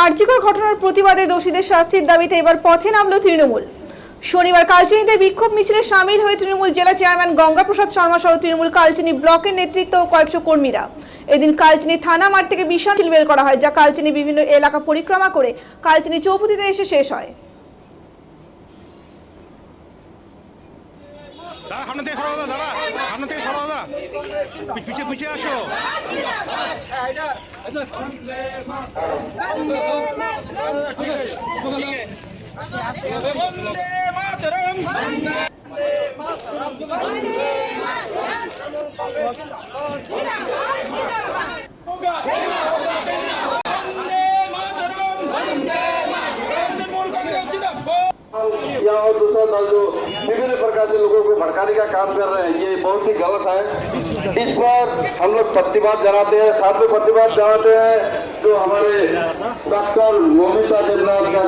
আরজিকর ঘটনার প্রতিবাদে দোষীদের শাস্তির দাবিতে এবার পথে নামল তৃণমূল। শনিবার কালচিনিতে বিক্ষোভ মিছিলে সামিল হয়ে তৃণমূল জেলা চেয়ারম্যান গঙ্গাপ্রসাদ শর্মা সহ তৃণমূল কালচিনি ব্লকের নেতৃত্ব ও কয়েকশো কর্মীরা। এদিন কালচিনি থানা মাঠ থেকে বিশাল মিছিল বের করা হয়, যা কালচিনি বিভিন্ন এলাকা পরিক্রমা করে কালচিনি চৌপতিতে এসে শেষ হয়। या और दूसरा दल जो विभिन्न प्रकार से लोगों को भड़काने का काम कर रहे हैं, ये बहुत ही गलत है। इस पर हम लोग प्रतिवाद जनाते हैं, साथ में प्रतिवाद जनाते हैं जो हमारे डॉक्टर मोमिता देवनाथ का